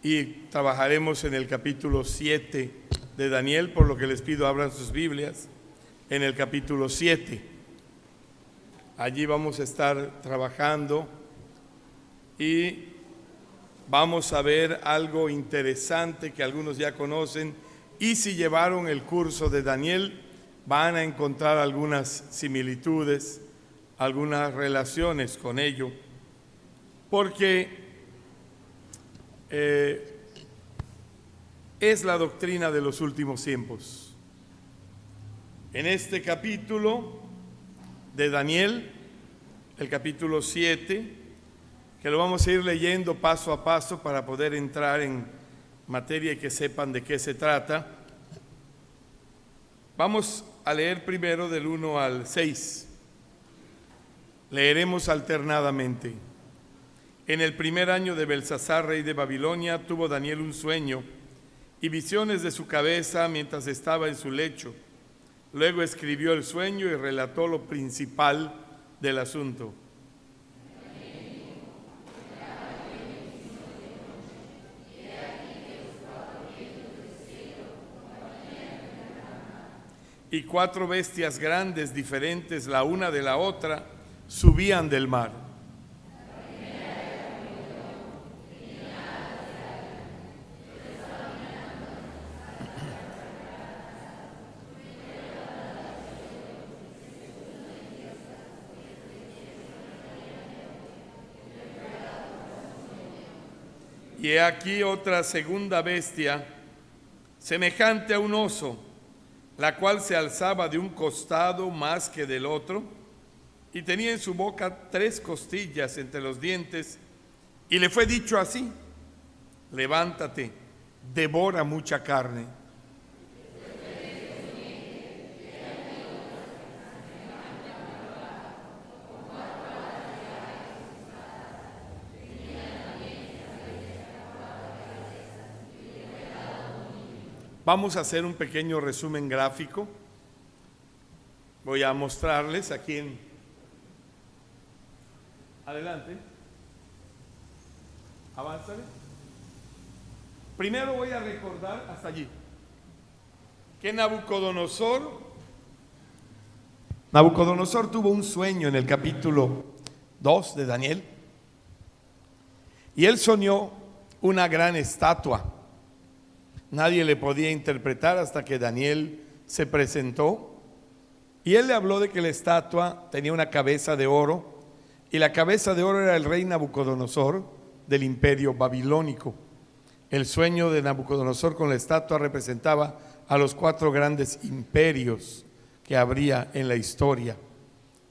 y trabajaremos en el capítulo 7 de Daniel, por lo que les pido abran sus Biblias en el capítulo 7. Allí vamos a estar trabajando y vamos a ver algo interesante que algunos ya conocen, y si llevaron el curso de Daniel van a encontrar algunas similitudes, algunas relaciones con ello, porque es la doctrina de los últimos tiempos. En este capítulo de Daniel, el capítulo 7, que lo vamos a ir leyendo paso a paso para poder entrar en materia y que sepan de qué se trata. Vamos a leer primero del 1 al 6. Leeremos alternadamente. En el primer año de Belsasar, rey de Babilonia, tuvo Daniel un sueño y visiones de su cabeza mientras estaba en su lecho. Luego escribió el sueño y relató lo principal del asunto. Y 4 bestias grandes, diferentes la una de la otra, subían del mar. Y he aquí otra segunda bestia, semejante a un oso, la cual se alzaba de un costado más que del otro, y tenía en su boca 3 costillas entre los dientes, y le fue dicho así: levántate, devora mucha carne. Vamos a hacer un pequeño resumen gráfico. Voy a mostrarles aquí en... Adelante. Avánzale. Primero voy a recordar hasta allí que Nabucodonosor tuvo un sueño en el capítulo 2 de Daniel, y él soñó una gran estatua. Nadie le podía interpretar hasta que Daniel se presentó, y él le habló de que la estatua tenía una cabeza de oro, y la cabeza de oro era el rey Nabucodonosor del imperio babilónico. El sueño de Nabucodonosor con la estatua representaba a los 4 grandes imperios que habría en la historia.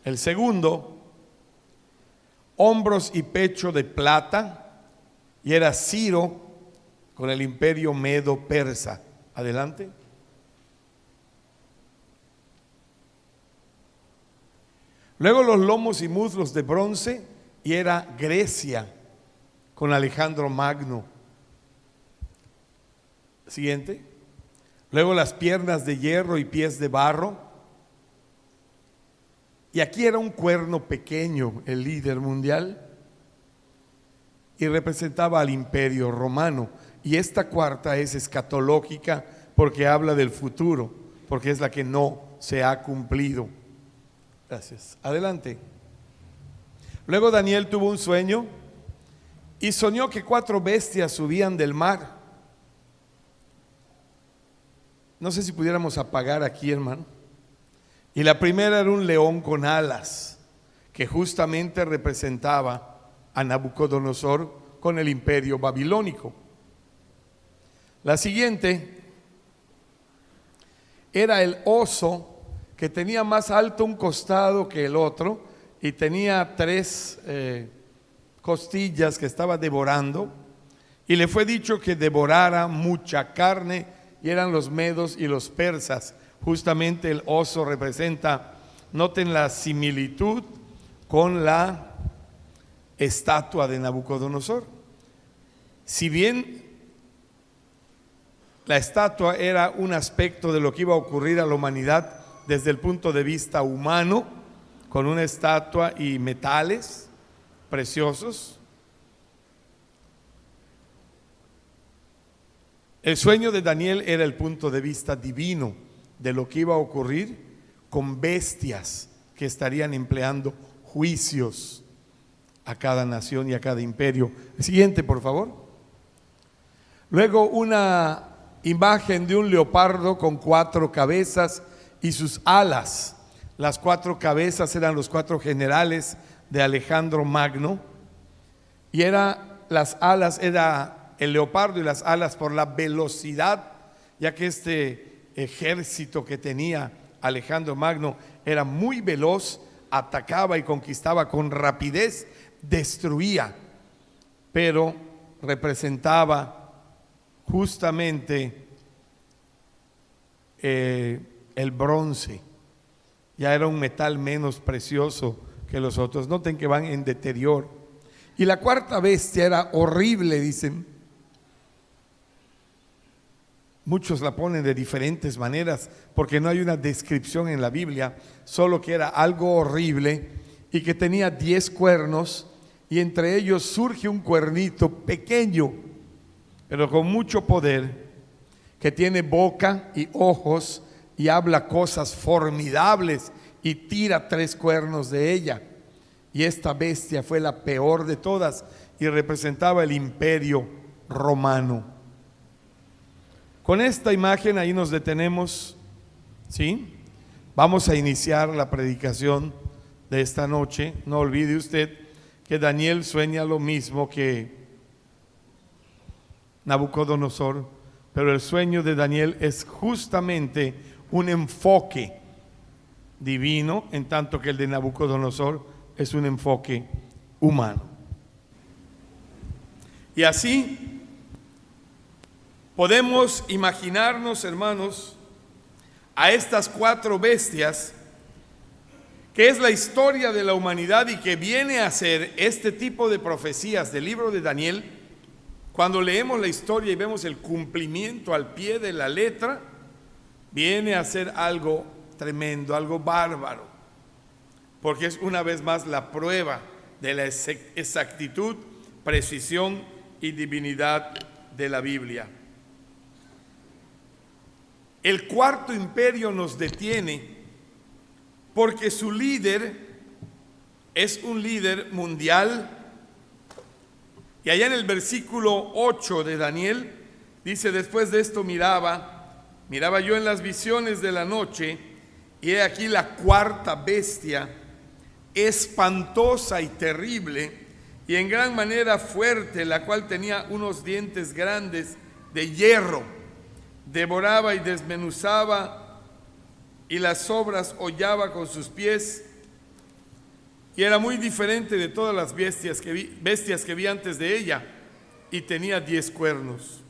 El segundo, hombros y pecho de plata, y era Ciro con el imperio medo-persa. Adelante. Luego los lomos y muslos de bronce, y era Grecia con Alejandro Magno. Siguiente. Luego las piernas de hierro y pies de barro, y aquí era un cuerno pequeño, el líder mundial, y representaba al imperio romano. Y esta cuarta es escatológica porque habla del futuro, porque es la que no se ha cumplido. Gracias. Adelante. Luego Daniel tuvo un sueño y soñó que 4 bestias subían del mar. No sé si pudiéramos apagar aquí, hermano. Y la primera era un león con alas, que justamente representaba a Nabucodonosor con el imperio babilónico. La siguiente era el oso, que tenía más alto un costado que el otro y tenía 3 costillas que estaba devorando, y le fue dicho que devorara mucha carne, y eran los medos y los persas. Justamente el oso representa, noten la similitud con la estatua de Nabucodonosor. Si bien la estatua era un aspecto de lo que iba a ocurrir a la humanidad desde el punto de vista humano, con una estatua y metales preciosos, El sueño de Daniel era el punto de vista divino de lo que iba a ocurrir con bestias que estarían empleando juicios a cada nación y a cada imperio. El siguiente, por favor. Luego una imagen de un leopardo con 4 cabezas y sus alas. Las 4 cabezas eran los 4 generales de Alejandro Magno, y las alas era el leopardo y las alas por la velocidad, ya que este ejército que tenía Alejandro Magno era muy veloz, atacaba y conquistaba con rapidez, destruía, pero representaba justamente el bronce. Ya era un metal menos precioso que los otros. Noten que van en deterioro. Y la 4ª bestia era horrible, dicen. Muchos la ponen de diferentes maneras porque no hay una descripción en la Biblia, solo que era algo horrible y que tenía 10 cuernos, y entre ellos surge un cuernito pequeño, pero con mucho poder, que tiene boca y ojos y habla cosas formidables y tira 3 cuernos de ella. Y esta bestia fue la peor de todas y representaba el imperio romano. Con esta imagen ahí nos detenemos, ¿sí? Vamos a iniciar la predicación de esta noche. No olvide usted que Daniel sueña lo mismo que Nabucodonosor, pero el sueño de Daniel es justamente un enfoque divino, en tanto que el de Nabucodonosor es un enfoque humano. Y así podemos imaginarnos, hermanos, a estas 4 bestias, que es la historia de la humanidad y que viene a ser este tipo de profecías del libro de Daniel. Cuando leemos la historia y vemos el cumplimiento al pie de la letra, viene a ser algo tremendo, algo bárbaro, porque es una vez más la prueba de la exactitud, precisión y divinidad de la Biblia. El 4º imperio nos detiene porque su líder es un líder mundial. Y allá en el versículo 8 de Daniel dice: después de esto miraba yo en las visiones de la noche, y he aquí la 4ª bestia, espantosa y terrible, y en gran manera fuerte, la cual tenía unos dientes grandes de hierro, devoraba y desmenuzaba, y las sobras hollaba con sus pies, y era muy diferente de todas las bestias que vi antes de ella, y tenía 10 cuernos.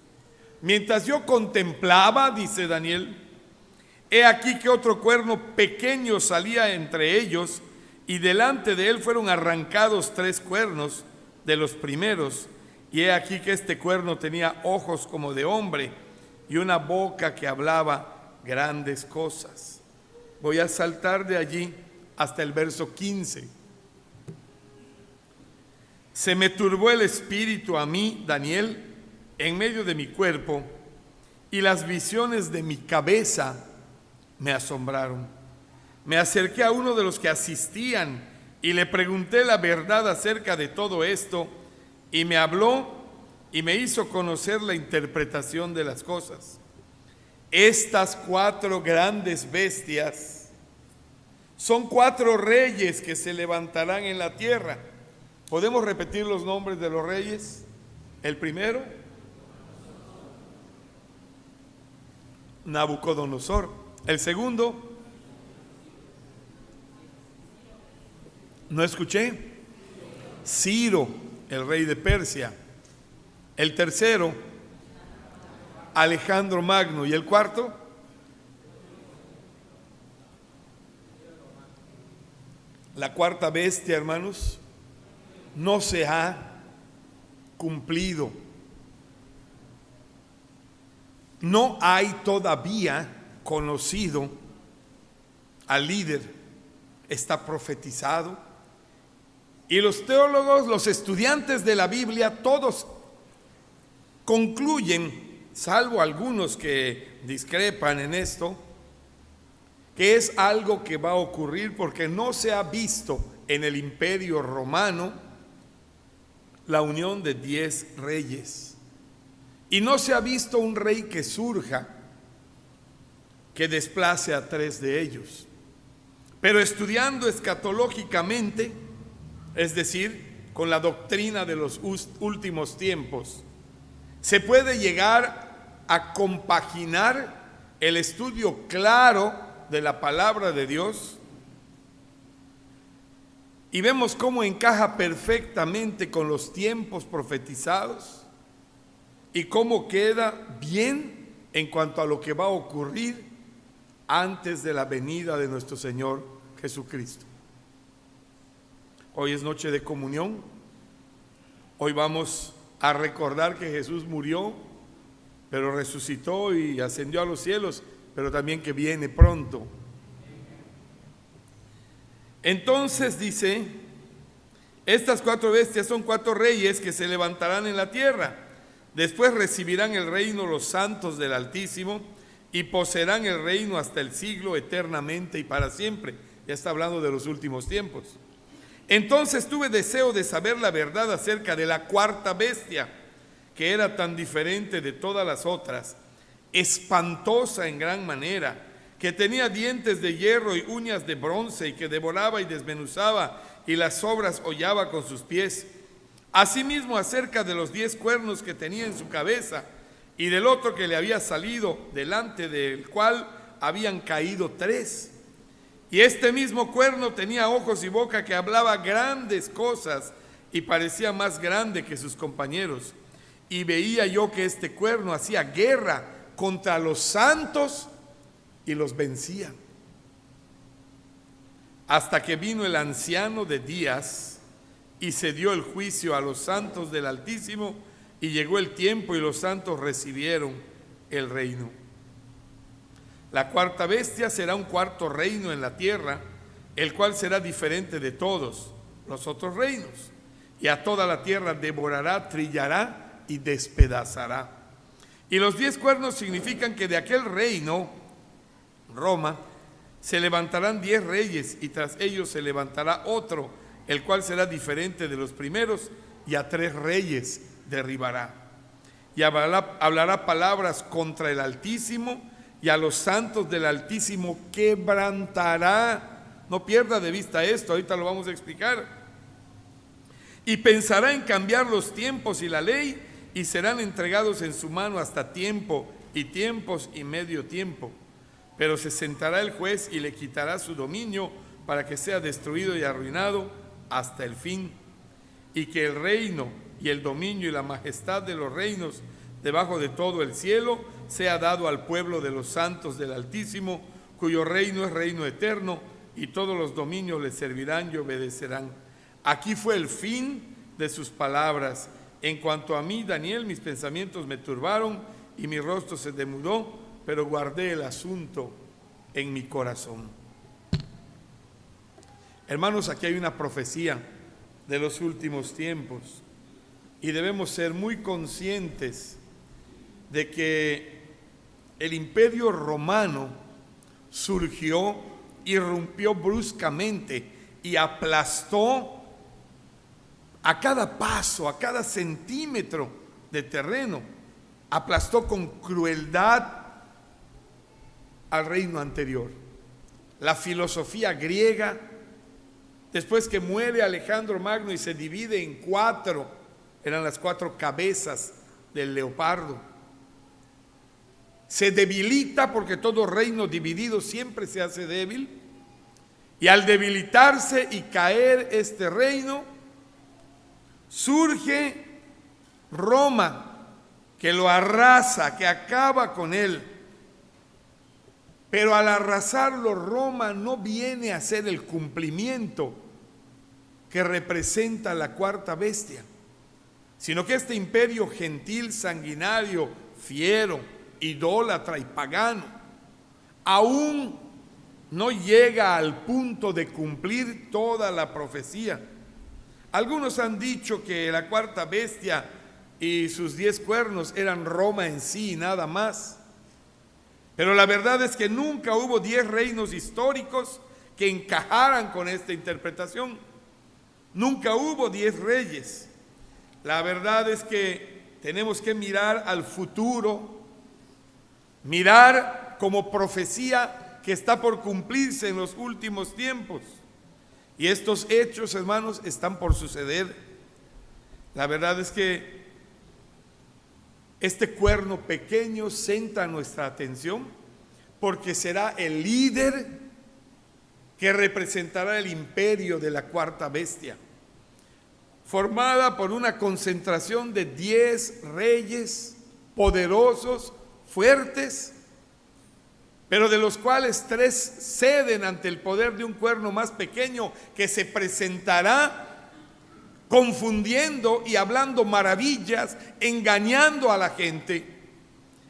Mientras yo contemplaba, dice Daniel, he aquí que otro cuerno pequeño salía entre ellos, y delante de él fueron arrancados 3 cuernos de los primeros, y he aquí que este cuerno tenía ojos como de hombre y una boca que hablaba grandes cosas. Voy a saltar de allí hasta el verso 15. Se me turbó el espíritu a mí, Daniel, en medio de mi cuerpo, y las visiones de mi cabeza me asombraron. Me acerqué a uno de los que asistían y le pregunté la verdad acerca de todo esto, y me habló y me hizo conocer la interpretación de las cosas. Estas 4 grandes bestias son 4 reyes que se levantarán en la tierra. ¿Podemos repetir los nombres de los reyes? El primero, Nabucodonosor. El segundo, no escuché, Ciro, el rey de Persia. El tercero, Alejandro Magno. Y el cuarto, la 4ª bestia, hermanos, no se ha cumplido. No hay todavía conocido al líder. Está profetizado. Y los teólogos, los estudiantes de la Biblia, todos concluyen salvo algunos que discrepan en esto, que es algo que va a ocurrir porque no se ha visto en el Imperio Romano la unión de 10 reyes. Y no se ha visto un rey que surja que desplace a 3 de ellos. Pero estudiando escatológicamente, es decir, con la doctrina de los últimos tiempos, se puede llegar a compaginar el estudio claro de la palabra de Dios y vemos cómo encaja perfectamente con los tiempos profetizados y cómo queda bien en cuanto a lo que va a ocurrir antes de la venida de nuestro Señor Jesucristo. Hoy es noche de comunión. Hoy vamos a recordar que Jesús murió, pero resucitó y ascendió a los cielos, pero también que viene pronto. Entonces dice, estas 4 bestias son 4 reyes que se levantarán en la tierra. Después recibirán el reino los santos del Altísimo y poseerán el reino hasta el siglo, eternamente y para siempre. Ya está hablando de los últimos tiempos. Entonces tuve deseo de saber la verdad acerca de la 4ª bestia, que era tan diferente de todas las otras, espantosa en gran manera, que tenía dientes de hierro y uñas de bronce, y que devoraba y desmenuzaba, y las sobras hollaba con sus pies. Asimismo, acerca de los 10 cuernos que tenía en su cabeza, y del otro que le había salido, delante del cual habían caído 3. Y este mismo cuerno tenía ojos y boca, que hablaba grandes cosas, y parecía más grande que sus compañeros. Y veía yo que este cuerno hacía guerra contra los santos y los vencía. Hasta que vino el anciano de días y se dio el juicio a los santos del Altísimo, y llegó el tiempo y los santos recibieron el reino. La 4ª bestia será un 4º reino en la tierra, el cual será diferente de todos los otros reinos, y a toda la tierra devorará, trillará y despedazará. Y los 10 cuernos significan que de aquel reino, Roma, se levantarán 10 reyes, y tras ellos se levantará otro, el cual será diferente de los primeros, y a 3 reyes derribará. Y hablará palabras contra el Altísimo, y a los santos del Altísimo quebrantará. No pierda de vista esto, ahorita lo vamos a explicar. Y pensará en cambiar los tiempos y la ley, y serán entregados en su mano hasta tiempo y tiempos y medio tiempo. Pero se sentará el juez y le quitará su dominio, para que sea destruido y arruinado hasta el fin, y que el reino y el dominio y la majestad de los reinos debajo de todo el cielo sea dado al pueblo de los santos del Altísimo, cuyo reino es reino eterno, y todos los dominios le servirán y obedecerán. Aquí fue el fin de sus palabras. En cuanto a mí, Daniel, mis pensamientos me turbaron y mi rostro se demudó, pero guardé el asunto en mi corazón. Hermanos, aquí hay una profecía de los últimos tiempos y debemos ser muy conscientes de que el Imperio Romano surgió, irrumpió bruscamente y aplastó a cada paso, a cada centímetro de terreno, aplastó con crueldad al reino anterior. La filosofía griega, después que muere Alejandro Magno y se divide en 4, eran las 4 cabezas del leopardo, se debilita, porque todo reino dividido siempre se hace débil, y al debilitarse y caer este reino, surge Roma, que lo arrasa, que acaba con él. Pero al arrasarlo, Roma no viene a ser el cumplimiento que representa la 4ª bestia, sino que este imperio gentil, sanguinario, fiero, idólatra y pagano, aún no llega al punto de cumplir toda la profecía. Algunos han dicho que la 4ª bestia y sus 10 cuernos eran Roma en sí y nada más. Pero la verdad es que nunca hubo 10 reinos históricos que encajaran con esta interpretación. Nunca hubo 10 reyes. La verdad es que tenemos que mirar al futuro, mirar como profecía que está por cumplirse en los últimos tiempos. Y estos hechos, hermanos, están por suceder. La verdad es que este cuerno pequeño centra nuestra atención porque será el líder que representará el imperio de la cuarta bestia, formada por una concentración de 10 reyes poderosos, fuertes, pero de los cuales 3 ceden ante el poder de un cuerno más pequeño que se presentará confundiendo y hablando maravillas, engañando a la gente,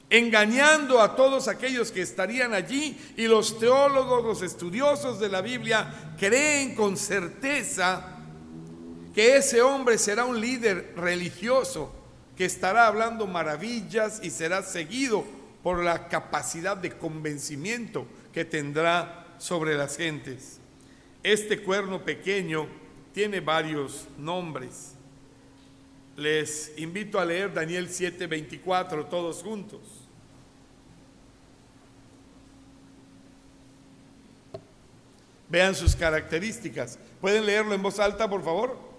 engañando a todos aquellos que estarían allí. Y los teólogos, los estudiosos de la Biblia creen con certeza que ese hombre será un líder religioso que estará hablando maravillas y será seguido por la capacidad de convencimiento que tendrá sobre las gentes. Este cuerno pequeño tiene varios nombres. Les invito a leer Daniel 7:24 todos juntos. Vean sus características. ¿Pueden leerlo en voz alta, por favor?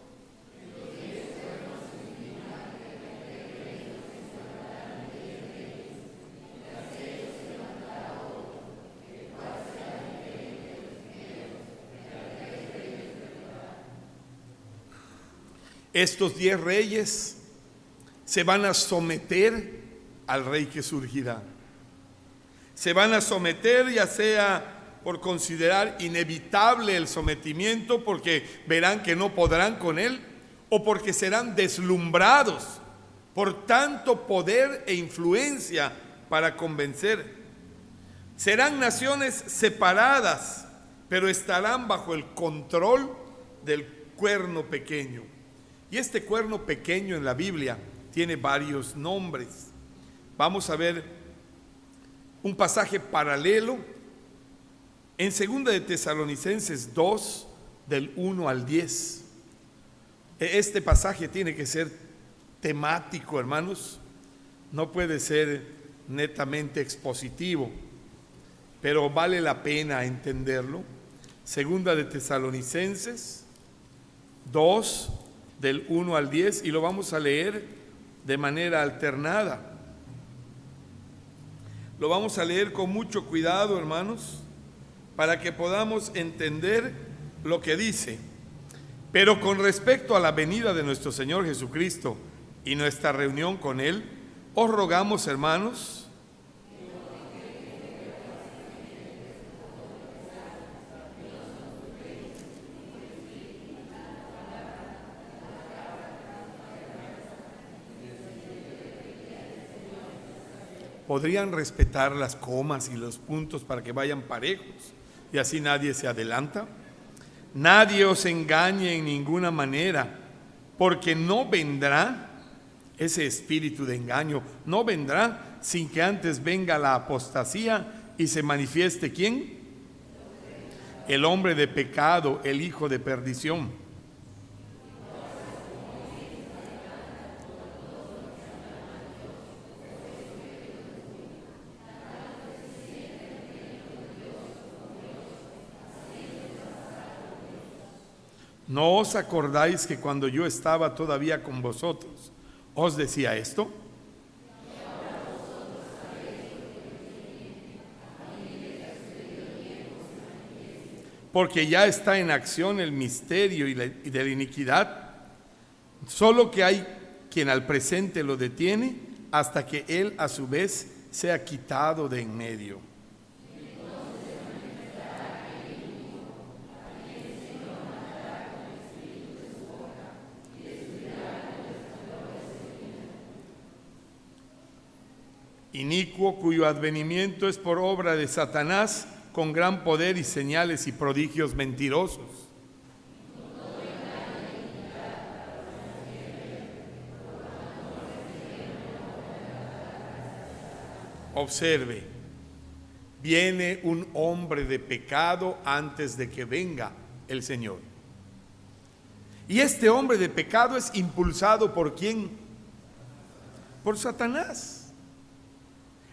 Estos 10 reyes se van a someter al rey que surgirá. Se van a someter, ya sea por considerar inevitable el sometimiento, porque verán que no podrán con él, o porque serán deslumbrados por tanto poder e influencia para convencer. Serán naciones separadas, pero estarán bajo el control del cuerno pequeño. Y este cuerno pequeño en la Biblia tiene varios nombres. Vamos a ver un pasaje paralelo en 2 de Tesalonicenses 2, del 1 al 10. Este pasaje tiene que ser temático, hermanos. No puede ser netamente expositivo, pero vale la pena entenderlo. 2 de Tesalonicenses 2, del 1 al 10, y lo vamos a leer de manera alternada. Lo vamos a leer con mucho cuidado, hermanos, para que podamos entender lo que dice. Pero con respecto a la venida de nuestro Señor Jesucristo y nuestra reunión con Él, os rogamos, hermanos, podrían respetar las comas y los puntos para que vayan parejos y así nadie se adelanta. Nadie os engañe en ninguna manera, porque no vendrá ese espíritu de engaño, no vendrá sin que antes venga la apostasía y se manifieste ¿quién? El hombre de pecado, el hijo de perdición. ¿No os acordáis que cuando yo estaba todavía con vosotros, os decía esto? Porque ya está en acción el misterio y de la iniquidad, solo que hay quien al presente lo detiene hasta que él a su vez sea quitado de en medio. Inicuo, cuyo advenimiento es por obra de Satanás, con gran poder y señales y prodigios mentirosos. Observe, viene un hombre de pecado antes de que venga el Señor. Y este hombre de pecado es impulsado ¿por quién? Por Satanás.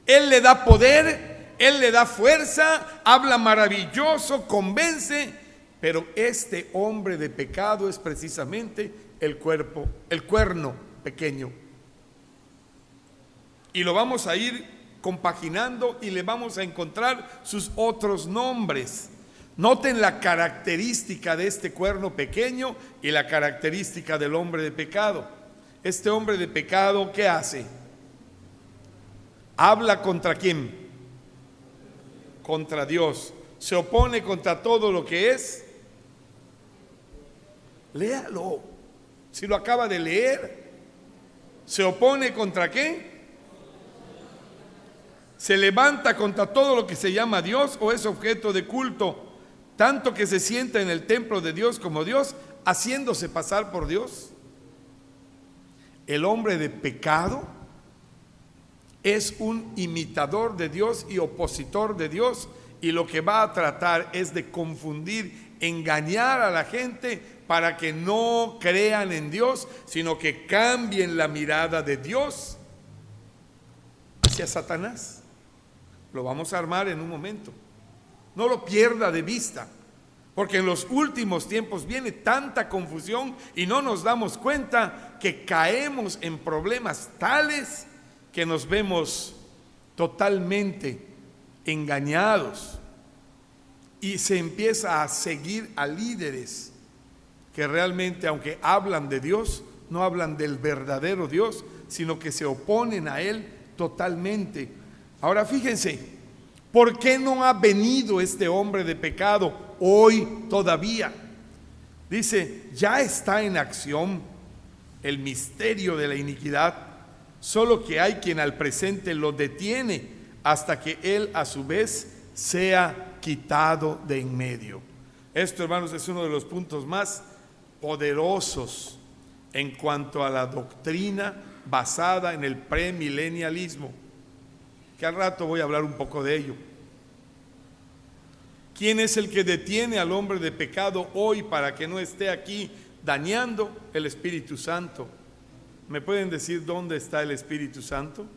Él le da poder, él le da fuerza, habla maravilloso, convence, pero este hombre de pecado es precisamente el cuerno pequeño. Y lo vamos a ir compaginando y le vamos a encontrar sus otros nombres. Noten la característica de este cuerno pequeño y la característica del hombre de pecado. Este hombre de pecado, ¿qué hace? ¿Habla contra quién? Contra Dios. ¿Se opone contra todo lo que es? Léalo. Si lo acaba de leer. ¿Se opone contra qué? ¿Se levanta contra todo lo que se llama Dios o es objeto de culto? Tanto que se sienta en el templo de Dios como Dios, haciéndose pasar por Dios. El hombre de pecado es un imitador de Dios y opositor de Dios, y lo que va a tratar es de confundir, engañar a la gente para que no crean en Dios, sino que cambien la mirada de Dios hacia Satanás. Lo vamos a armar en un momento. No lo pierda de vista, porque en los últimos tiempos viene tanta confusión y no nos damos cuenta que caemos en problemas tales que nos vemos totalmente engañados y se empieza a seguir a líderes que realmente, aunque hablan de Dios, no hablan del verdadero Dios, sino que se oponen a Él totalmente. Ahora fíjense, ¿por qué no ha venido este hombre de pecado hoy todavía? Dice, ya está en acción el misterio de la iniquidad, solo que hay quien al presente lo detiene hasta que él a su vez sea quitado de en medio. Esto, hermanos, es uno de los puntos más poderosos en cuanto a la doctrina basada en el premilenialismo, que al rato voy a hablar un poco de ello. ¿Quién es el que detiene al hombre de pecado hoy para que no esté aquí dañando? El Espíritu Santo. ¿Me pueden decir dónde está el Espíritu Santo?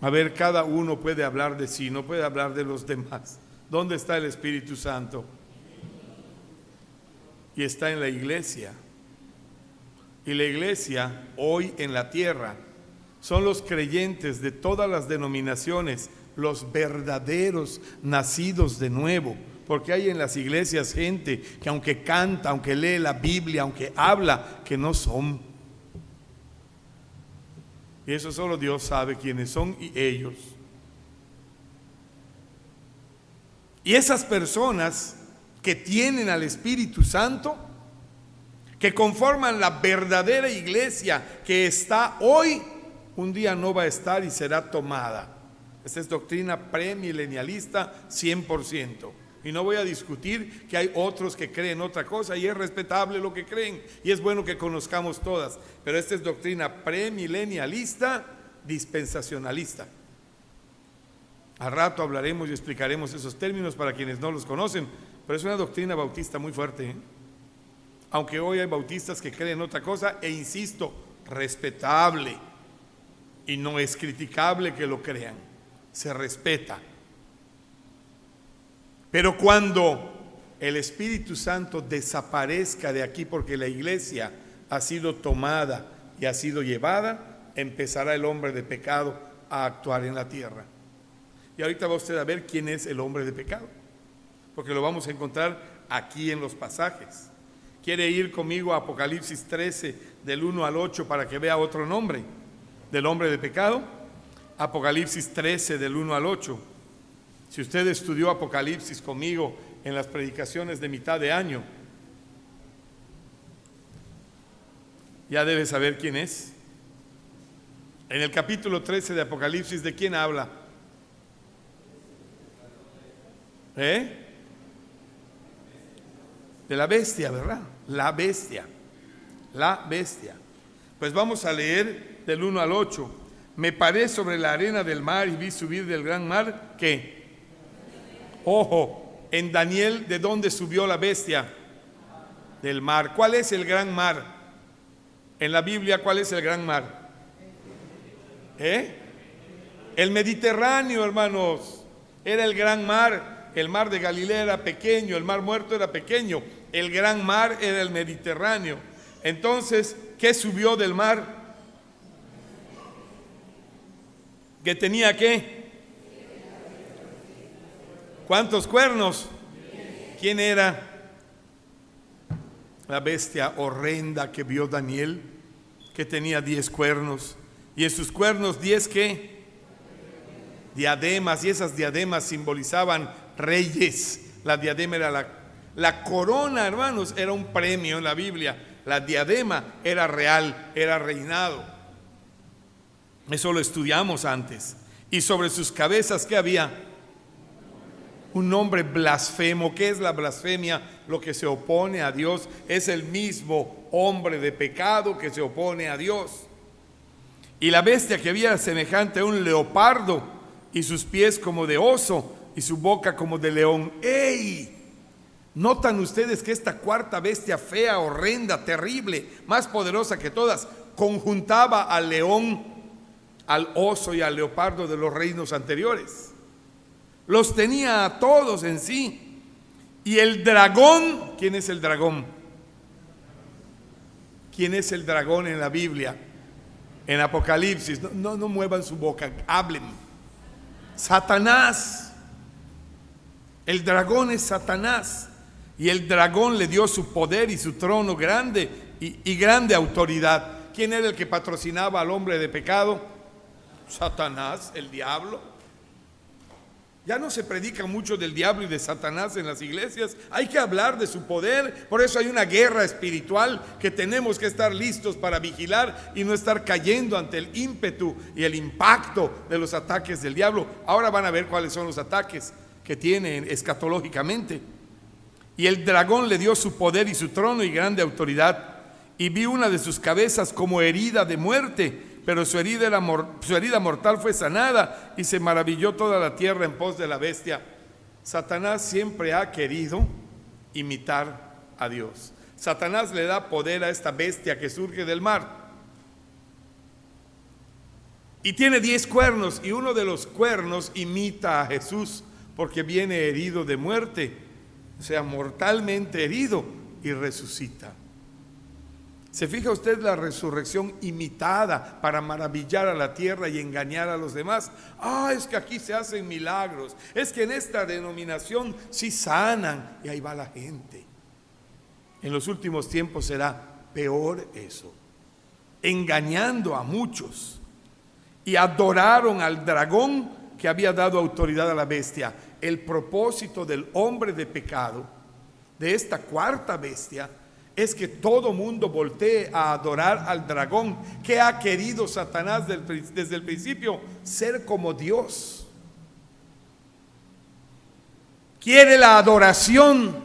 A ver, cada uno puede hablar de sí, no puede hablar de los demás. ¿Dónde está el Espíritu Santo? Y está en la iglesia. Y la iglesia hoy en la tierra son los creyentes de todas las denominaciones, los verdaderos nacidos de nuevo, porque hay en las iglesias gente que aunque canta, aunque lee la Biblia, aunque habla, que no son. Y eso solo Dios sabe quiénes son y ellos. Y esas personas que tienen al Espíritu Santo, que conforman la verdadera iglesia que está hoy, un día no va a estar y será tomada. Esta es doctrina premilenialista 100%. Y no voy a discutir que hay otros que creen otra cosa y es respetable lo que creen y es bueno que conozcamos todas. Pero esta es doctrina premilenialista dispensacionalista. Al rato hablaremos y explicaremos esos términos para quienes no los conocen, pero es una doctrina bautista muy fuerte, ¿eh? Aunque hoy hay bautistas que creen otra cosa, e insisto, respetable, y no es criticable que lo crean, se respeta. Pero cuando el Espíritu Santo desaparezca de aquí, porque la iglesia ha sido tomada y ha sido llevada, empezará el hombre de pecado a actuar en la tierra. Y ahorita va usted a ver quién es el hombre de pecado, porque lo vamos a encontrar aquí en los pasajes. ¿Quiere ir conmigo a Apocalipsis 13 del 1 al 8 para que vea otro nombre del hombre de pecado? Apocalipsis 13 del 1 al 8. Si usted estudió Apocalipsis conmigo en las predicaciones de mitad de año, ya debe saber quién es. En el capítulo 13 de Apocalipsis, ¿de quién habla? De la bestia, ¿verdad? La bestia. Pues vamos a leer del 1 al 8. Me paré sobre la arena del mar y vi subir del gran mar, ¿qué? Ojo, en Daniel, ¿de dónde subió la bestia? Del mar. ¿Cuál es el gran mar? En la Biblia, ¿cuál es el gran mar? El Mediterráneo, hermanos. Era el gran mar. El mar de Galilea era pequeño, el mar muerto era pequeño. El gran mar era el Mediterráneo. Entonces, ¿qué subió del mar? ¿Que tenía qué? ¿Cuántos cuernos? ¿Quién era? La bestia horrenda que vio Daniel, que tenía 10 cuernos. Y en sus cuernos 10 ¿qué? Diademas. Y esas diademas simbolizaban reyes. La diadema era la corona, hermanos, era un premio en la Biblia. La diadema era real, era reinado. Eso lo estudiamos antes. Y sobre sus cabezas, ¿qué había? Un nombre blasfemo. ¿Qué es la blasfemia? Lo que se opone a Dios. Es el mismo hombre de pecado que se opone a Dios. Y la bestia que había semejante a un leopardo, y sus pies como de oso, y su boca como de león. ¡Ey! ¿Notan ustedes que esta cuarta bestia fea, horrenda, terrible, más poderosa que todas, conjuntaba al león, al oso y al leopardo de los reinos anteriores? Los tenía a todos en sí. Y el dragón, ¿quién es el dragón? ¿Quién es el dragón en la Biblia? En Apocalipsis, no muevan su boca, hablen. Satanás. El dragón es Satanás. Y el dragón le dio su poder y su trono grande y grande autoridad. ¿Quién era el que patrocinaba al hombre de pecado? Satanás, el diablo. Ya no se predica mucho del diablo y de Satanás en las iglesias. Hay que hablar de su poder. Por eso hay una guerra espiritual que tenemos que estar listos para vigilar y no estar cayendo ante el ímpetu y el impacto de los ataques del diablo. Ahora van a ver cuáles son los ataques que tienen escatológicamente. Y el dragón le dio su poder y su trono y grande autoridad. Y vi una de sus cabezas como herida de muerte, pero su herida mortal fue sanada, y se maravilló toda la tierra en pos de la bestia. Satanás siempre ha querido imitar a Dios. Satanás le da poder a esta bestia que surge del mar. Y tiene 10 cuernos, y uno de los cuernos imita a Jesús, porque viene herido de muerte, o sea, mortalmente herido, y resucita. ¿Se fija usted la resurrección imitada para maravillar a la tierra y engañar a los demás? Es que aquí se hacen milagros, es que en esta denominación sí sanan, y ahí va la gente. En los últimos tiempos será peor eso, engañando a muchos. Y adoraron al dragón que había dado autoridad a la bestia. El propósito del hombre de pecado, de esta cuarta bestia, es que todo mundo voltee a adorar al dragón. Que ha querido Satanás desde el principio? Ser como Dios. Quiere la adoración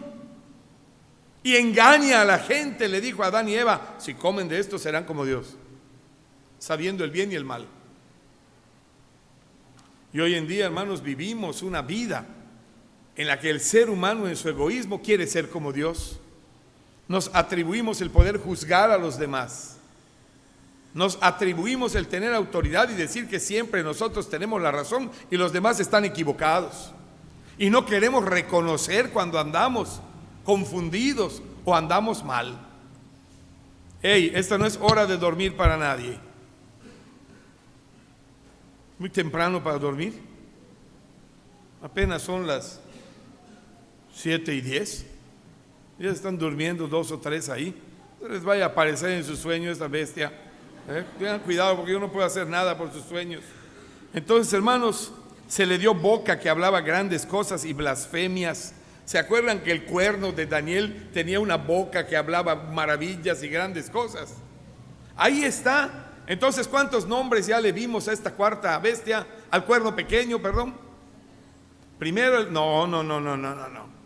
y engaña a la gente. Le dijo a Adán y Eva: si comen de esto serán como Dios, sabiendo el bien y el mal. Y hoy en día, hermanos, vivimos una vida en la que el ser humano en su egoísmo quiere ser como Dios. Nos atribuimos el poder juzgar a los demás. Nos atribuimos el tener autoridad y decir que siempre nosotros tenemos la razón y los demás están equivocados. Y no queremos reconocer cuando andamos confundidos o andamos mal. Esta no es hora de dormir para nadie. Muy temprano para dormir. Apenas son las 7:10. Ya están durmiendo 2 o 3 ahí. No les vaya a aparecer en sus sueños esta bestia. Tengan cuidado, porque yo no puedo hacer nada por sus sueños. Entonces, hermanos, se le dio boca que hablaba grandes cosas y blasfemias. ¿Se acuerdan que el cuerno de Daniel tenía una boca que hablaba maravillas y grandes cosas? Ahí está. Entonces, ¿cuántos nombres ya le vimos a esta cuarta bestia? Al cuerno pequeño, perdón. Primero, no.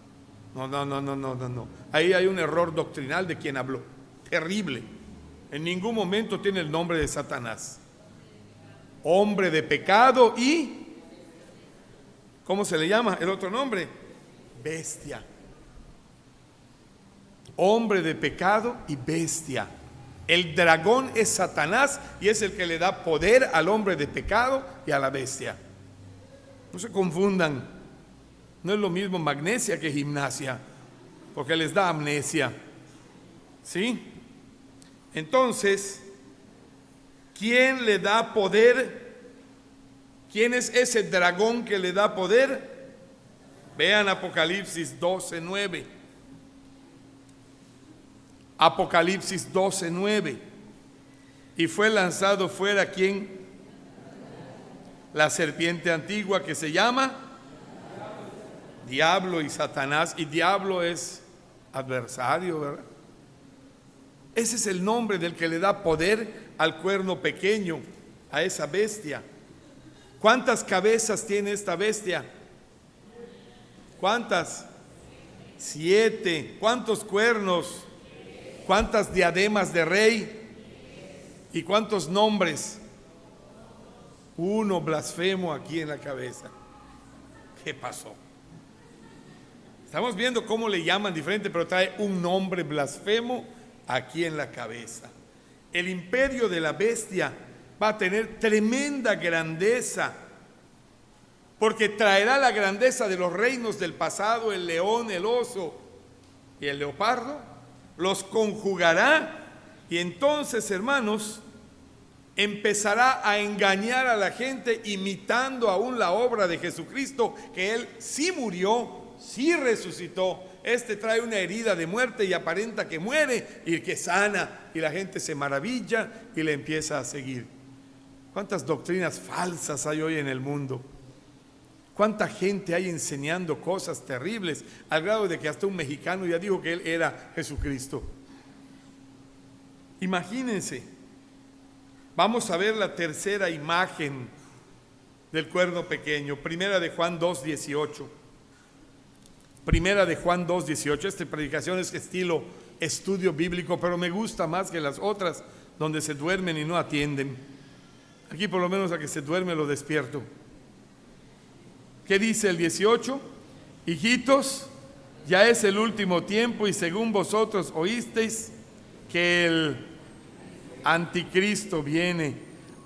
Ahí hay un error doctrinal de quien habló. Terrible. En ningún momento tiene el nombre de Satanás. hombre de pecado y, ¿cómo se le llama el otro nombre? Bestia. Hombre de pecado y bestia. El dragón es Satanás y es el que le da poder al hombre de pecado y a la bestia. No se confundan, no es lo mismo magnesia que gimnasia, porque les da amnesia. ¿Sí? Entonces, ¿quién le da poder? ¿Quién es ese dragón que le da poder? Vean Apocalipsis 12:9. Apocalipsis 12:9. Y fue lanzado fuera, ¿quién? La serpiente antigua, que se llama Diablo y Satanás. Y diablo es adversario, ¿verdad? Ese es el nombre del que le da poder al cuerno pequeño, a esa bestia. ¿Cuántas cabezas tiene esta bestia? ¿Cuántas? 7. ¿Cuántos cuernos? ¿Cuántas diademas de rey? ¿Y cuántos nombres? 1 blasfemo aquí en la cabeza. ¿Qué pasó? Estamos viendo cómo le llaman diferente, pero trae un nombre blasfemo aquí en la cabeza. El imperio de la bestia va a tener tremenda grandeza, porque traerá la grandeza de los reinos del pasado, el león, el oso y el leopardo, los conjugará, y entonces, hermanos, empezará a engañar a la gente imitando aún la obra de Jesucristo, que Él sí murió, sí resucitó. Este trae una herida de muerte y aparenta que muere y que sana, y la gente se maravilla y le empieza a seguir. ¿Cuántas doctrinas falsas hay hoy en el mundo? ¿Cuánta gente hay enseñando cosas terribles, al grado de que hasta un mexicano ya dijo que él era Jesucristo? Imagínense. Vamos a ver la tercera imagen del cuerno pequeño. Primera de Juan 2:18. Primera de Juan 2:18. Esta predicación es estilo estudio bíblico, pero me gusta más que las otras donde se duermen y no atienden. Aquí por lo menos a que se duerme lo despierto. ¿Qué dice el 18? Hijitos, ya es el último tiempo, y según vosotros oísteis que el anticristo viene.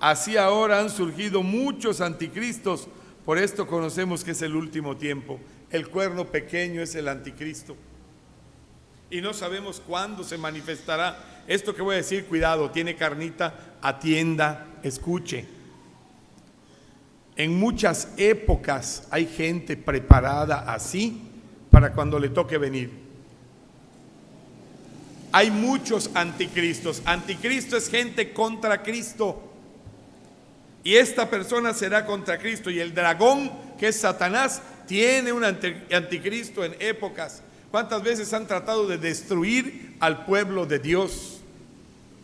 Así ahora han surgido muchos anticristos. Por esto conocemos que es el último tiempo. El cuerno pequeño es el anticristo. Y no sabemos cuándo se manifestará. Esto que voy a decir, cuidado, tiene carnita, atienda, escuche. En muchas épocas hay gente preparada así para cuando le toque venir. Hay muchos anticristos. Anticristo es gente contra Cristo. Y esta persona será contra Cristo. Y el dragón, que es Satanás, tiene un anticristo en épocas. ¿Cuántas veces han tratado de destruir al pueblo de Dios,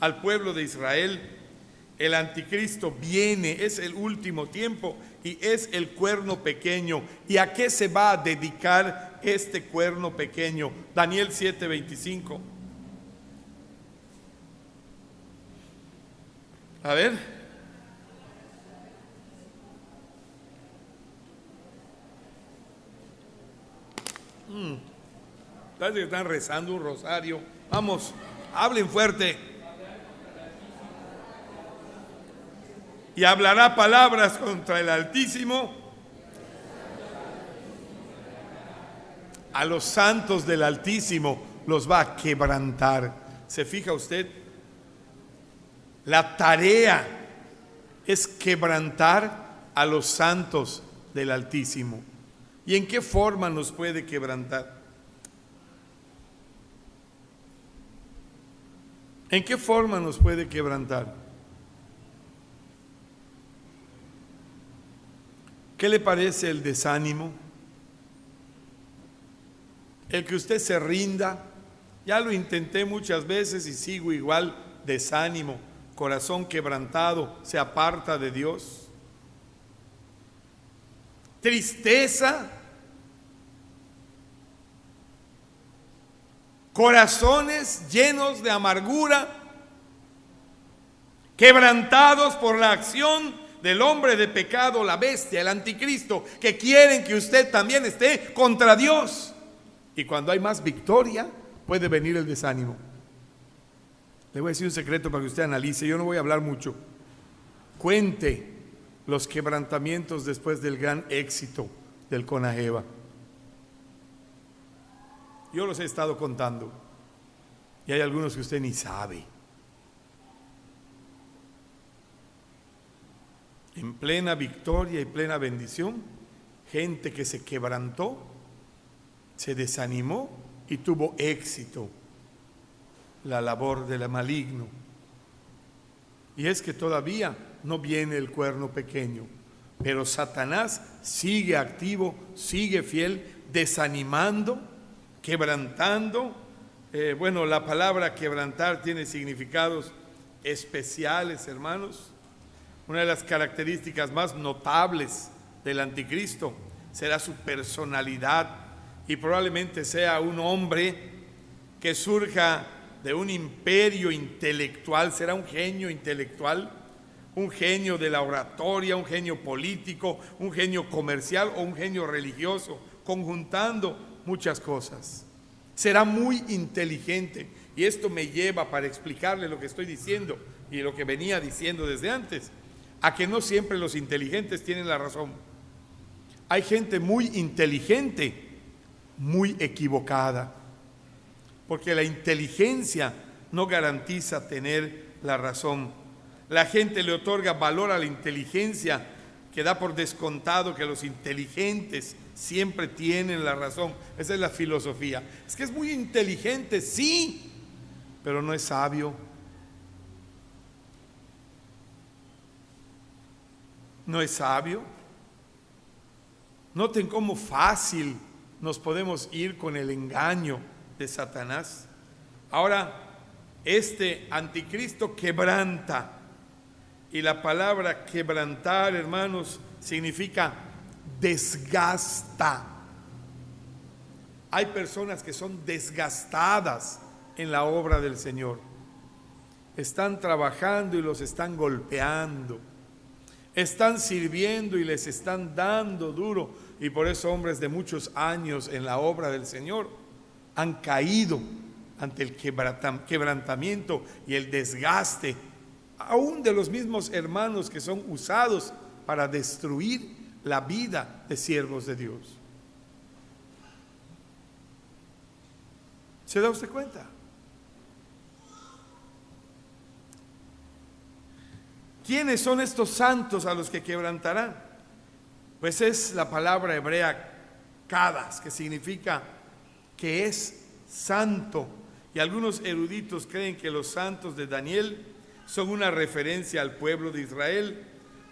al pueblo de Israel? El anticristo viene, es el último tiempo y es el cuerno pequeño. ¿Y a qué se va a dedicar este cuerno pequeño? Daniel 7:25. A ver. Parece que están rezando un rosario. Vamos, hablen fuerte. Y hablará palabras contra el Altísimo, a los santos del Altísimo los va a quebrantar. ¿Se fija usted? La tarea es quebrantar a los santos del Altísimo. ¿Y en qué forma nos puede quebrantar? ¿En qué forma nos puede quebrantar? ¿Qué le parece el desánimo? El que usted se rinda. Ya lo intenté muchas veces y sigo igual. Desánimo, corazón quebrantado, se aparta de Dios. Tristeza, corazones llenos de amargura, quebrantados por la acción del hombre de pecado, la bestia, el anticristo, que quieren que usted también esté contra Dios. Y cuando hay más victoria, puede venir el desánimo. Le voy a decir un secreto para que usted analice, yo no voy a hablar mucho. Cuente los quebrantamientos después del gran éxito del Conajeva. Yo los he estado contando y hay algunos que usted ni sabe. En plena victoria y plena bendición, gente que se quebrantó, se desanimó y tuvo éxito la labor del maligno. Y es que todavía no viene el cuerno pequeño, pero Satanás sigue activo, sigue fiel, desanimando, quebrantando. Bueno, la palabra quebrantar tiene significados especiales, hermanos. Una de las características más notables del anticristo será su personalidad, y probablemente sea un hombre que surja de un imperio intelectual, será un genio intelectual, un genio de la oratoria, un genio político, un genio comercial o un genio religioso, conjuntando muchas cosas. Será muy inteligente, y esto me lleva, para explicarle lo que estoy diciendo y lo que venía diciendo desde antes, a que no siempre los inteligentes tienen la razón. Hay gente muy inteligente, muy equivocada, porque la inteligencia no garantiza tener la razón. La gente le otorga valor a la inteligencia, que da por descontado que los inteligentes siempre tienen la razón. Esa es la filosofía. Es que es muy inteligente, sí, pero no es sabio. No es sabio. Noten cómo fácil nos podemos ir con el engaño de Satanás. Ahora, este anticristo quebranta, y la palabra quebrantar, hermanos, significa desgasta. Hay personas que son desgastadas en la obra del Señor. Están trabajando y los están golpeando. Están sirviendo y les están dando duro, y por eso hombres de muchos años en la obra del Señor han caído ante el quebrantamiento y el desgaste, aún de los mismos hermanos que son usados para destruir la vida de siervos de Dios. ¿Se da usted cuenta? ¿Quiénes son estos santos a los que quebrantarán? Pues es la palabra hebrea kadas, que significa que es santo. Y algunos eruditos creen que los santos de Daniel son una referencia al pueblo de Israel.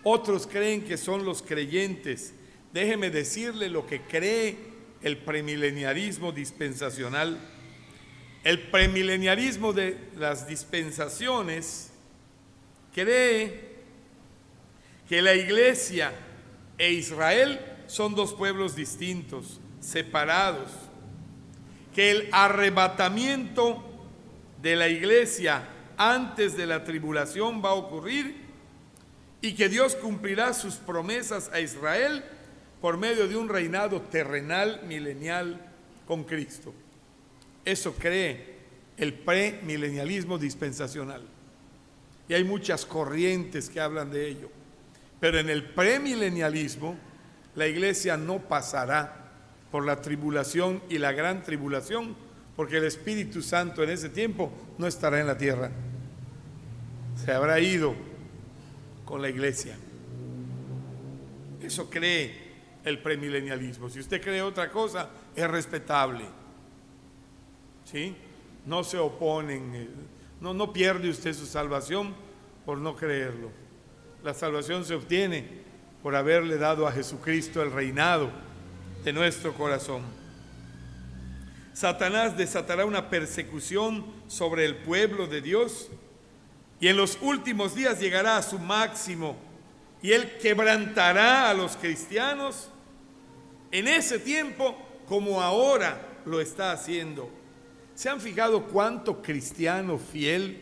Otros creen que son los creyentes. Déjeme decirle lo que cree el premileniarismo dispensacional. El premileniarismo de las dispensaciones cree que la iglesia e Israel son dos pueblos distintos, separados, que el arrebatamiento de la iglesia antes de la tribulación va a ocurrir y que Dios cumplirá sus promesas a Israel por medio de un reinado terrenal milenial con Cristo. Eso cree el premilenialismo dispensacional. Y hay muchas corrientes que hablan de ello. Pero en el premilenialismo, la iglesia no pasará por la tribulación y la gran tribulación, porque el Espíritu Santo en ese tiempo no estará en la tierra. Se habrá ido con la iglesia. Eso cree el premilenialismo. Si usted cree otra cosa, es respetable. ¿Sí? No se oponen. No pierde usted su salvación por no creerlo. La salvación se obtiene por haberle dado a Jesucristo el reinado de nuestro corazón. Satanás desatará una persecución sobre el pueblo de Dios y en los últimos días llegará a su máximo, y él quebrantará a los cristianos en ese tiempo como ahora lo está haciendo. ¿Se han fijado cuánto cristiano fiel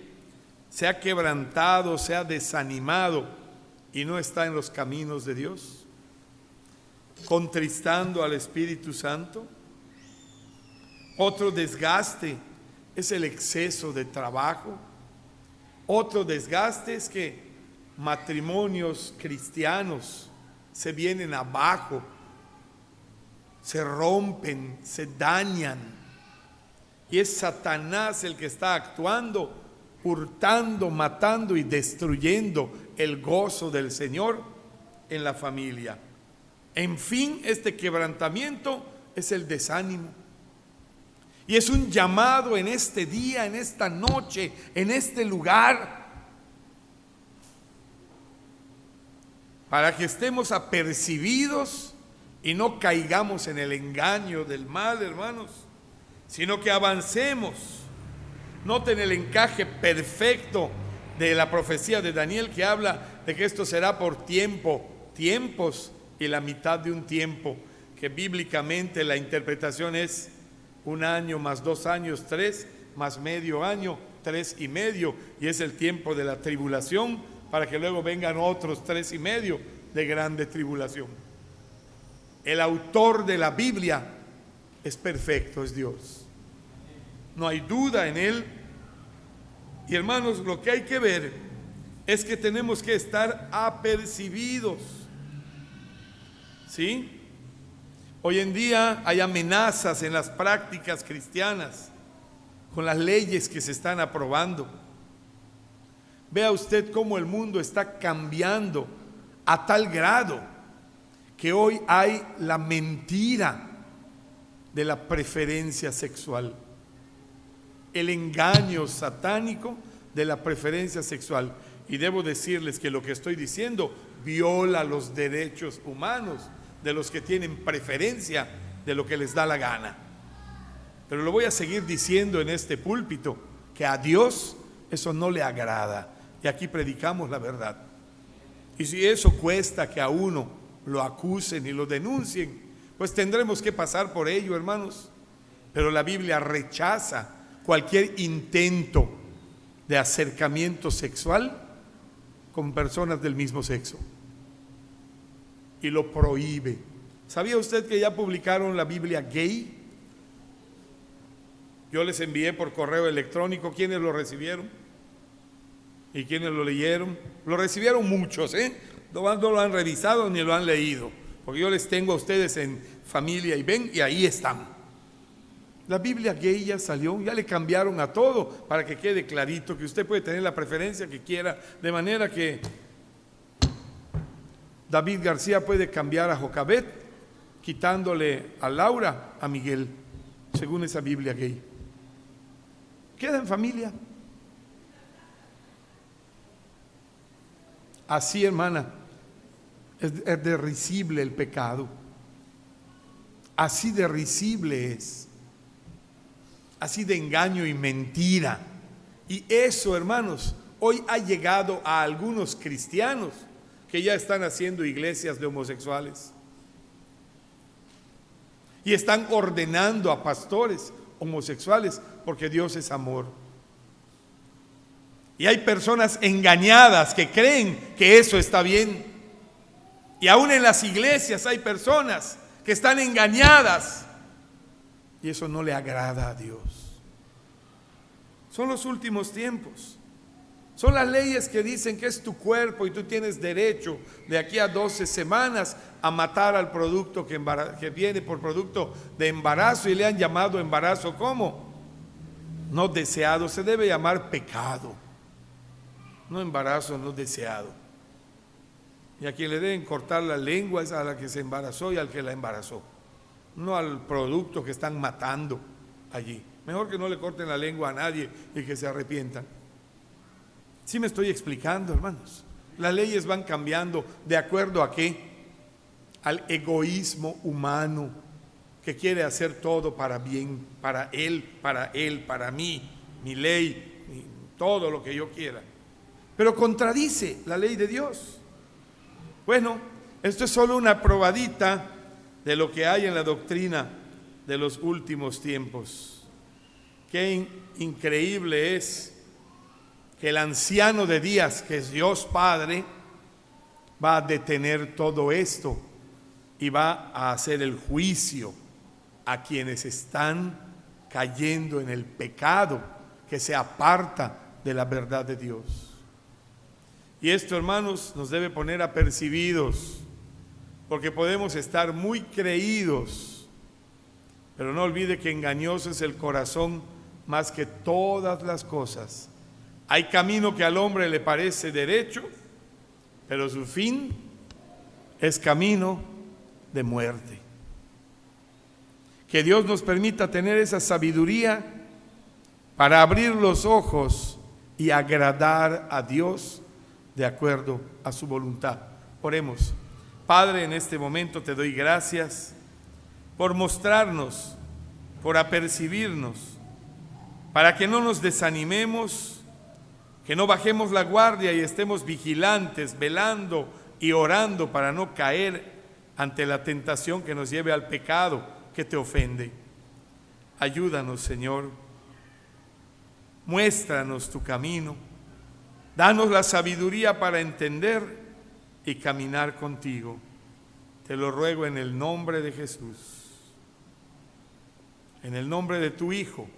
se ha quebrantado, se ha desanimado y no está en los caminos de Dios, contristando al Espíritu Santo. Otro desgaste es el exceso de trabajo. Otro desgaste es que matrimonios cristianos se vienen abajo, se rompen, se dañan. Y es Satanás el que está actuando, hurtando, matando y destruyendo el gozo del Señor en la familia. En fin, este quebrantamiento es el desánimo. Y es un llamado en este día, en esta noche, en este lugar, para que estemos apercibidos y no caigamos en el engaño del mal, hermanos, sino que avancemos. Noten el encaje perfecto de la profecía de Daniel, que habla de que esto será por tiempos y la mitad de un tiempo, que bíblicamente la interpretación es 1 año más 2 años, 3 más medio año, 3 y medio, y es el tiempo de la tribulación, para que luego vengan otros 3 y medio de grande tribulación. El autor de la Biblia es perfecto, es Dios. No hay duda en él. Y hermanos, lo que hay que ver es que tenemos que estar apercibidos. ¿Sí? Hoy en día hay amenazas en las prácticas cristianas con las leyes que se están aprobando. Vea usted cómo el mundo está cambiando a tal grado que hoy hay la mentira de la preferencia sexual, el engaño satánico de la preferencia sexual. Y debo decirles que lo que estoy diciendo viola los derechos humanos de los que tienen preferencia de lo que les da la gana. Pero lo voy a seguir diciendo en este púlpito, que a Dios eso no le agrada. Y aquí predicamos la verdad. Y si eso cuesta que a uno lo acusen y lo denuncien, pues tendremos que pasar por ello, hermanos. Pero la Biblia rechaza cualquier intento de acercamiento sexual con personas del mismo sexo, y lo prohíbe. ¿Sabía usted que ya publicaron la Biblia gay? Yo les envié por correo electrónico. ¿Quiénes lo recibieron? ¿Y quiénes lo leyeron? Lo recibieron muchos, no lo han revisado ni lo han leído, porque yo les tengo a ustedes en familia y ven, y ahí están. La Biblia gay ya salió, ya le cambiaron a todo para que quede clarito que usted puede tener la preferencia que quiera, de manera que David García puede cambiar a Jocabet, quitándole a Laura a Miguel, según esa Biblia gay. Queda en familia. Así, hermana, es de risible el pecado. Así de risible es. Así de engaño y mentira. Y eso, hermanos, hoy ha llegado a algunos cristianos que ya están haciendo iglesias de homosexuales y están ordenando a pastores homosexuales, porque Dios es amor. Y hay personas engañadas que creen que eso está bien. Y aún en las iglesias hay personas que están engañadas, y eso no le agrada a Dios. Son los últimos tiempos. Son las leyes que dicen que es tu cuerpo y tú tienes derecho de aquí a 12 semanas a matar al producto que viene por producto de embarazo, y le han llamado embarazo ¿cómo? No deseado. Se debe llamar pecado, no embarazo no deseado. Y a quien le deben cortar la lengua es a la que se embarazó y al que la embarazó, no al producto que están matando allí. Mejor que no le corten la lengua a nadie y que se arrepientan. ¿Sí me estoy explicando, hermanos? Las leyes van cambiando de acuerdo a qué? Al egoísmo humano, que quiere hacer todo para bien, para él, para mí, mi ley, todo lo que yo quiera. Pero contradice la ley de Dios. Bueno, esto es solo una probadita de lo que hay en la doctrina de los últimos tiempos. Qué increíble es que el anciano de días, que es Dios Padre, va a detener todo esto y va a hacer el juicio a quienes están cayendo en el pecado que se aparta de la verdad de Dios. Y esto, hermanos, nos debe poner apercibidos, porque podemos estar muy creídos, pero no olvide que engañoso es el corazón más que todas las cosas. Hay camino que al hombre le parece derecho, pero su fin es camino de muerte. Que Dios nos permita tener esa sabiduría para abrir los ojos y agradar a Dios de acuerdo a su voluntad. Oremos. Padre, en este momento te doy gracias por mostrarnos, por apercibirnos, para que no nos desanimemos, que no bajemos la guardia y estemos vigilantes, velando y orando para no caer ante la tentación que nos lleve al pecado que te ofende. Ayúdanos, Señor. Muéstranos tu camino. Danos la sabiduría para entender y caminar contigo. Te lo ruego en el nombre de Jesús, en el nombre de tu Hijo,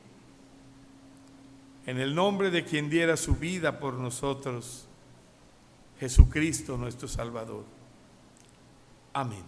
en el nombre de quien diera su vida por nosotros, Jesucristo nuestro Salvador. Amén.